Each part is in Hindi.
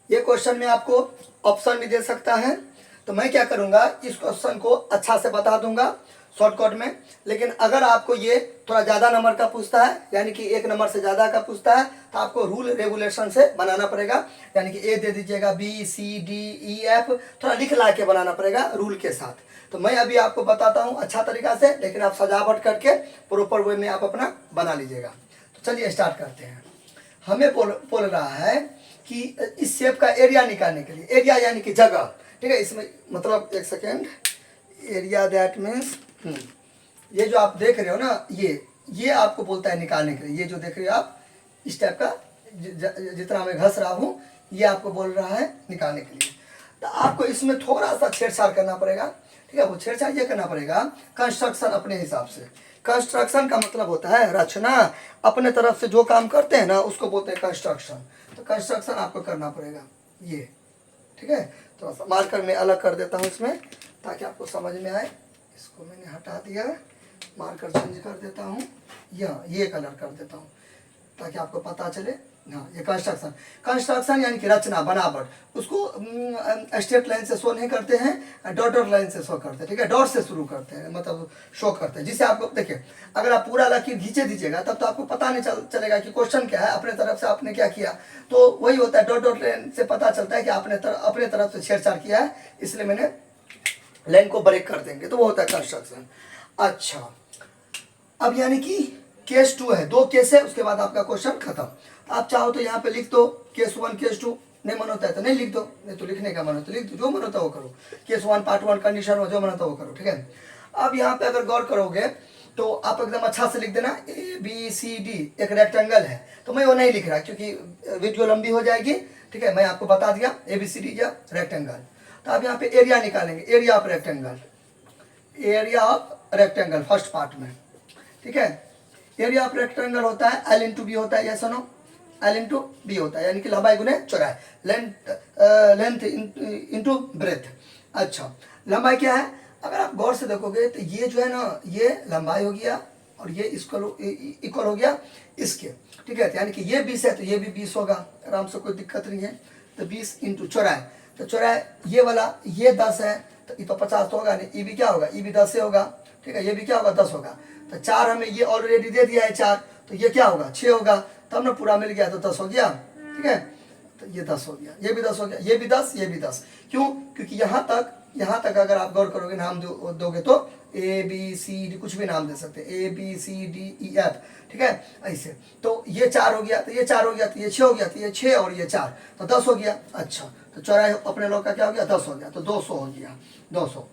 ये क्वेश्चन में आपको ऑप्शन भी दे सकता है, तो मैं क्या करूँगा, इस क्वेश्चन को अच्छा से बता दूंगा शॉर्टकट में। लेकिन अगर आपको ये थोड़ा ज़्यादा नंबर का पूछता है, यानी कि 1 नंबर से ज़्यादा का पूछता है, तो आपको रूल रेगुलेशन से बनाना पड़ेगा। यानी कि ए दे दीजिएगा, B C D E F थोड़ा लिख ला के बनाना पड़ेगा रूल के साथ। तो मैं अभी आपको बताता हूँ अच्छा तरीका से, लेकिन आप सजावट करके प्रॉपर वे में आप अपना बना लीजिएगा। तो चलिए स्टार्ट करते हैं। हमें बोल रहा है कि इस शेप का एरिया निकालने के लिए, एरिया यानी कि जगह, ठीक है। इसमें मतलब एक सेकेंड, एरिया दैट मीन्स ये जो आप देख रहे हो ना, ये आपको बोलता है निकालने के लिए। ये जो देख रहे हो आप इस टाइप का, जितना मैं घस रहा हूँ, ये आपको बोल रहा है निकालने के लिए। तो आपको इसमें थोड़ा सा छेड़छाड़ करना पड़ेगा, ठीक है। वो छेड़छाड़ ये करना पड़ेगा, कंस्ट्रक्शन अपने हिसाब से। कंस्ट्रक्शन का मतलब होता है रचना, अपने तरफ से जो काम करते हैं ना उसको बोलते हैं कंस्ट्रक्शन। तो कंस्ट्रक्शन आपको करना पड़ेगा ये, ठीक है। तो मार्कर में अलग कर देता हूँ इसमें ताकि आपको समझ में आए। इसको मैंने हटा दिया, मार्कर चेंज कर देता हूँ, ये कलर कर देता हूँ ताकि आपको पता चले। हाँ, ये कंस्ट्रक्शन, कंस्ट्रक्शन यानी कि रचना, बनावट। उसको स्ट्रेट लाइन से शो नहीं करते हैं, डॉटर लाइन से शो करते हैं, ठीक है। डॉट से शुरू करते हैं, मतलब शो करते हैं, जिससे आपको देखिए, अगर आप पूरा लकीर खींचे दीजिएगा तब तो आपको पता नहीं चलेगा कि क्वेश्चन क्या है, अपने तरफ से आपने क्या किया। तो वही होता है, डॉट लाइन से पता चलता है कि आपने अपने तरफ से छेड़छाड़ किया है, इसलिए मैंने लाइन को ब्रेक कर देंगे, तो वो होता है कंस्ट्रक्शन। अच्छा, अब यानी कि केस 2 है, 2 केस है, उसके बाद आपका क्वेश्चन खत्म। आप चाहो तो यहाँ पे लिख दो केस 1 केस 2, नहीं मन होता है तो नहीं लिख दो, नहीं तो लिखने का मन हो तो लिख दो, जो मन होता है वो करो। केस 1 पार्ट 1 कंडीशन हो, जो मन होता है वो करो, ठीक है। अब यहाँ पे अगर गौर करोगे तो आप एकदम अच्छा से लिख देना, ए बी सी डी एक रेक्टेंगल है। तो मैं वो नहीं लिख रहा क्योंकि वीडियो लंबी हो जाएगी, ठीक है। मैं आपको बता दिया ए बी सी डी या रेक्टेंगल। तो आप यहाँ पे एरिया निकालेंगे, area of rectangle, area of rectangle first part में, ठीक है। एरिया ऑफ रेक्टेंगल होता है एल इंटू बी होता है, yes no, L into B होता है, यानी कि लंबाई गुने चौड़ाई, लेंथ इंटू ब्रेथ। अच्छा, लंबाई क्या है, अगर आप गौर से देखोगे तो ये जो है ना, ये लंबाई हो गया और ये इक्वल हो गया इसके, ठीक है। यानी कि ये 20 है तो ये भी 20 होगा, आराम से, कोई दिक्कत नहीं है। तो 20 इंटू चौड़ाई, तो चौड़ाई ये वाला ये 10 है तो ये तो 50 तो होगा नहीं, ये भी क्या होगा, ये भी 10 से होगा, ठीक है। ये भी क्या होगा, 10 होगा। तो 4 हमें ये ऑलरेडी दे दिया है 4, तो ये क्या होगा, 6 होगा, तब ना पूरा मिल गया तो 10 हो गया, ठीक है। तो ये 10 हो गया, ये भी 10 हो गया, ये भी 10, ये भी 10। क्यों, क्योंकि यहाँ तक अगर आप गौर करोगे, नाम दोगे तो ए बी सी डी कुछ भी नाम दे सकते हैं, A B C D E F, ठीक है, ऐसे। तो ये 4 हो गया, तो ये 4 हो गया, तो ये 6 हो गया, तो ये 6 और ये 4, तो 10 हो गया। अच्छा, तो चौड़ाई अपने लोग का क्या हो गया, 10 हो गया, तो 200 हो गया, 200,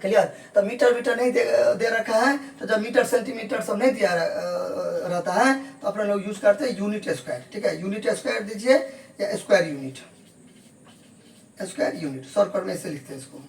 क्लियर। तो मीटर नहीं दे रखा है, तो जब मीटर सेंटीमीटर सब नहीं दिया रहता है तो अपने लोग यूज करते हैं यूनिट स्क्वायर, ठीक है। यूनिट स्क्वायर दीजिए या square unit, square unit shortcut में ऐसे लिखते हैं इसको।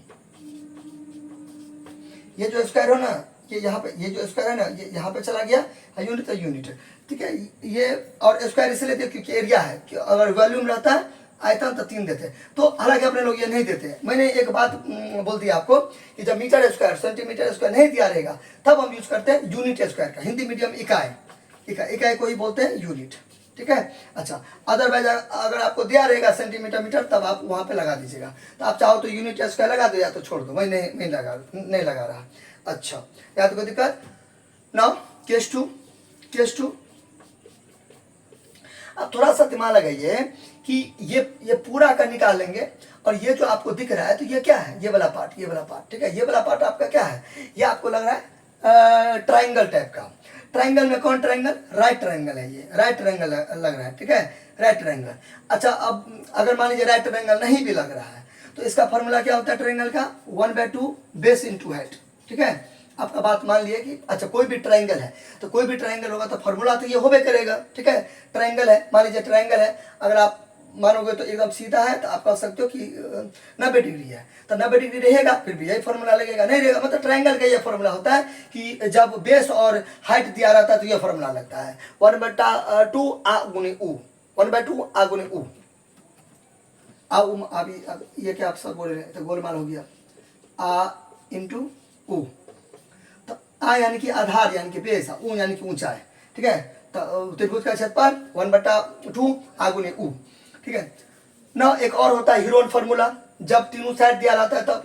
ये जो स्क्वायर हो ना, ये यहाँ पे, ये जो स्क्वायर है ना, ये यहाँ पे चला गया, यूनिट तो यूनिट, ठीक है। ये और स्क्वायर इसलिए देते क्योंकि एरिया है, कि अगर वॉल्यूम रहता है आयतन तो 3 देते, तो हालांकि अपने लोग ये नहीं देते। मैंने एक बात बोल दी आपको कि जब मीटर स्क्वायर सेंटीमीटर स्क्वायर नहीं दिया रहेगा तब हम यूज करते हैं यूनिट स्क्वायर का, हिंदी मीडियम इकाई, इकाई को ही बोलते हैं यूनिट, ठीक है। अच्छा, अदरवाइज अगर आपको दिया रहेगा सेंटीमीटर मीटर तब आप वहाँ पे लगा दीजिएगा। तो आप चाहो तो यूनिट स्क्वायर लगा दो या तो छोड़ दो, मैं नहीं लगा रहा। अच्छा, या तो कोई दिक्कत। नाउ केस 2, अब थोड़ा सा दिमाग लगाइए कि ये पूरा का निकाल लेंगे, और ये जो आपको दिख रहा है तो ये क्या है, ये वाला पार्ट, ठीक है। ये वाला पार्ट आपका क्या है, ये आपको लग रहा है ट्राइंगल टाइप का। ट्राइंगल में कौन ट्राइंगल, राइट ट्राइंगल है, ये राइट ट्राइंगल लग रहा है, ठीक है, राइट ट्राइंगल। अच्छा, अब अगर मान लीजिए राइट ट्राइंगल नहीं भी लग रहा है तो इसका फॉर्मूला क्या होता है ट्राइंगल का, 1/2 बेस इंटू हाइट, ठीक है। आपका बात मान लिया कि अच्छा कोई भी ट्राइंगल है, तो कोई भी ट्राइंगल होगा तो फॉर्मूला तो ये होबे करेगा, ठीक है। ट्राइंगल है, मान लीजिए ट्राइंगल है, अगर आप मानोगे तो एकदम सीधा है तो आप कह सकते हो कि 90 डिग्री है, तो 90 डिग्री रहेगा, फिर भी यही फॉर्मूला लगेगा, नहीं रहेगा। मतलब ट्राइंगल का ये फॉर्मूला होता है कि जब बेस और हाइट दिया रहता है तो ये फॉर्मूला लगता है 1/2 आ गुने ऊ, 1/2 आ गुने ऊ। अब ये क्या आप सब बोल रहे हैं, तो गोलमाल हो गया, आ इंटू ऊ। तो आ यानी कि आधार यानी कि बेस, ऊ यानी कि ऊंचाई, ठीक है। तो त्रिभुज का क्षेत्रफल 1/2 आगुने ऊ, ठीक है। ना एक और होता है हीरोन फार्मूला, जब तीनों साइड दिया रहता है तब,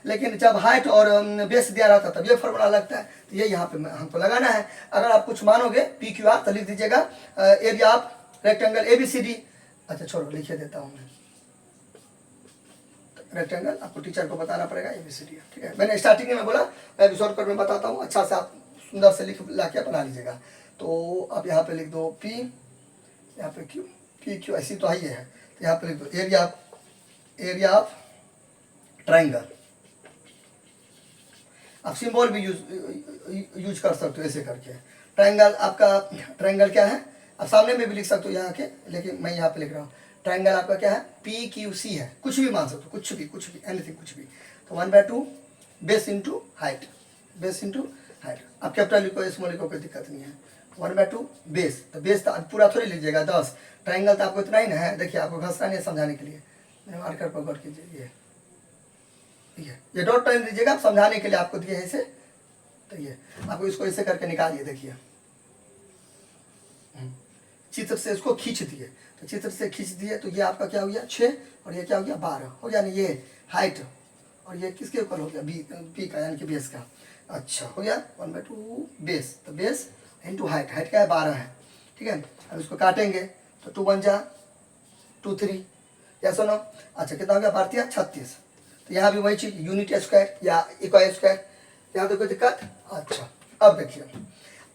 लेकिन जब हाइट और बेस दिया रहता है तब ये फार्मूला लगता है। तो ये यहाँ पे हमको लगाना है। अगर आप कुछ मानोगे पी क्यू आर तो लिख दीजिएगा area of rectangle A B C D. अच्छा छोड़ो, लिखे देता हूँ मैं रेक्टेंगल, आपको टीचर को बताना पड़ेगा ए बी सी डी, ठीक है। मैंने स्टार्टिंग में बोला, मैं शॉर्टकट में बताता हूँ, अच्छा से आप सुंदर से लिख ला के बना लीजिएगा। तो आप यहाँ पे लिख दो पी, यहाँ पे क्यू, पी क्यू ऐसी तो ही है, तो यहाँ पे लिख दो एरिया ऑफ ट्राइंगल। आप सिंबल भी यूज कर सकते हो ऐसे करके। ट्राइंगल, आपका ट्राइंगल क्या है, आप सामने में भी लिख सकते हो यहाँ के, लेकिन मैं यहाँ पे लिख रहा हूँ। ट्राइंगल आपका क्या है, पी क्यू सी है, कुछ भी मान सकते हो, कुछ भी एनीथिंग, कुछ भी। तो 1/2 base into height, base into height. आप कैपिटल लिखो स्मॉल लिखो, कोई दिक्कत नहीं है। 1/2 बेस, तो बेस तो पूरा थोड़ी लीजिएगा 10, ट्राइंगल तो आपको इतना ही ना है। देखिए आपको घसना नहीं है समझाने के लिए, मार्कर पर गौर कीजिए, ये डॉट टाइम दीजिएगा आप समझाने के लिए, आपको दिए ऐसे। तो ये आपको इसको ऐसे करके निकालिए, देखिए चित्र से इसको खींच दिए, तो चित्र से खींच दिए तो ये आपका क्या हो गया 6, और ये क्या हो गया 12 हो गया। ये हाइट, और ये किसके ऊपर हो गया, बी का यानी कि बेस का। अच्छा हो गया 1/2 बेस, तो बेस इंटू हाइट, हाइट क्या है 12 है, ठीक है। अब इसको काटेंगे तो 2 1 जा 2 3, या सुनो। अच्छा कितना हो गया भारतीय 36। तो यहाँ भी वही चीज यूनिट स्क्वायर या इक्वल स्क्वायर, यहाँ तो कोई दिक्कत। अच्छा अब देखिए,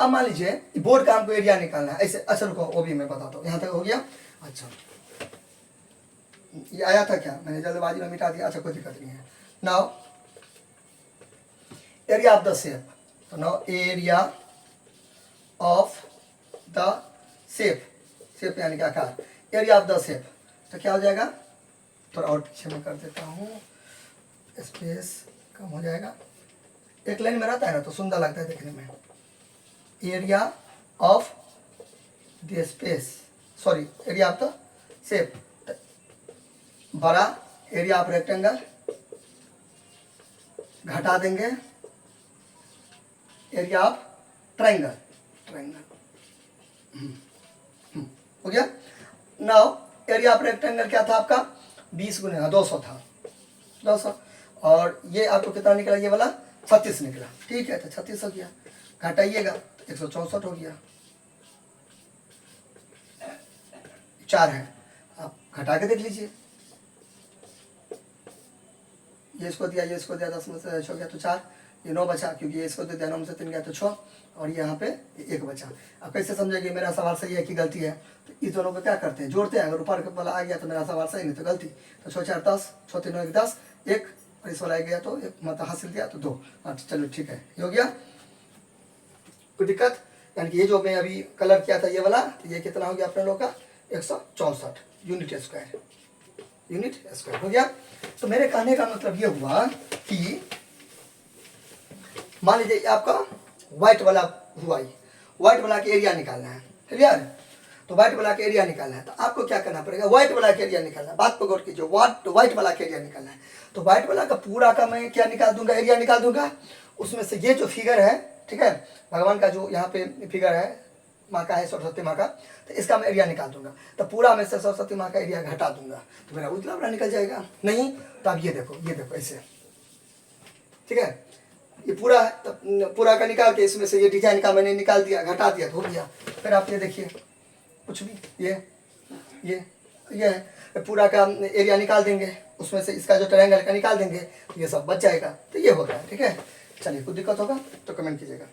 अब मान लीजिए बोर्ड का हमको एरिया निकालना है ऐसे। अच्छा रुको, वो भी मैं बताता हूँ, यहाँ तक हो गया। अच्छा ये आया था क्या, मैंने जल्दबाजी में मिटा दिया। अच्छा कोई दिक्कत नहीं है। Now area of the shape, तो now area of the shape, shape यानी कि आकार, एरिया ऑफ द शेप, तो क्या हो जाएगा, थोड़ा और पीछे में कर देता हूँ, स्पेस कम हो जाएगा, एक लाइन में रहता है ना तो सुंदर लगता है देखने में। Area of the space, sorry area of the shape, बड़ा एरिया ऑफ रेक्टेंगल घटा देंगे एरिया ऑफ ट्राइंगल, हो गया। नाउ एरिया ऑफ रेक्टेंगल क्या था आपका 20 गुने 200 था, 200, और ये आपको कितना निकला, ये वाला 36 निकला, ठीक है। तो 36 हो गया, घटाइएगा तो 164 हो गया, 4 है, आप घटा के देख लीजिए। ये इसको दिया, ये इसको दिया, 10 में से 6 गया तो 4, ये 9 बचा, क्योंकि ये इसको दिया 9 में से 3 गया तो 6, और ये यहाँ पे 1 बचा। अब कैसे समझेंगे मेरा सवाल सही है कि गलती है, तो इस दोनों को क्या करते हैं, जोड़ते हैं। अगर ऊपर वाला आ गया तो मेरा सवाल सही, नहीं तो गलती। तो 6 4 10, 6 3 9 1 10, 1, और इस वाला आ गया तो 1 मतलब हासिल दिया तो 2। अच्छा चलो ठीक है, ये हो गया, कोई दिक्कत। यानी कि ये जो मैं अभी कलर किया था ये वाला, तो ये कितना हो गया अपने लोग का 164 यूनिट स्क्वायर, यूनिट स्क्वायर हो गया। तो मेरे कहने का मतलब ये हुआ कि मान लीजिए आपका व्हाइट वाला हुआ, व्हाइट वाला के एरिया निकालना है, क्लियर। तो व्हाइट वाला के एरिया निकालना है तो आपको क्या करना पड़ेगा, व्हाइट वाला के एरिया निकालना है। बात पर गौर कीजिए, व्हाइट वाला के एरिया निकालना है। तो व्हाइट वाला का पूरा का मैं क्या निकाल दूंगा, एरिया निकाल दूंगा। उसमें से ये जो फिगर है, ठीक है, भगवान का जो यहाँ पे फिगर है, माँ का है, सरस्वती माँ का, तो इसका मैं एरिया निकाल दूंगा। तो पूरा में से सरस्वती माँ का एरिया घटा दूंगा तो मेरा उतना बड़ा निकल जाएगा। नहीं तो आप ये देखो ऐसे, ठीक है, ये पूरा है तो पूरा का निकाल के इसमें से ये डिजाइन का मैंने निकाल दिया, घटा दिया तो हो गया। फिर आप ये देखिए कुछ भी, ये है, पूरा का एरिया निकाल देंगे, उसमें से इसका जो ट्रायंगल का निकाल देंगे, ये सब बच जाएगा। तो ये होता है, ठीक है। चलिए कुछ दिक्कत होगा तो कमेंट कीजिएगा।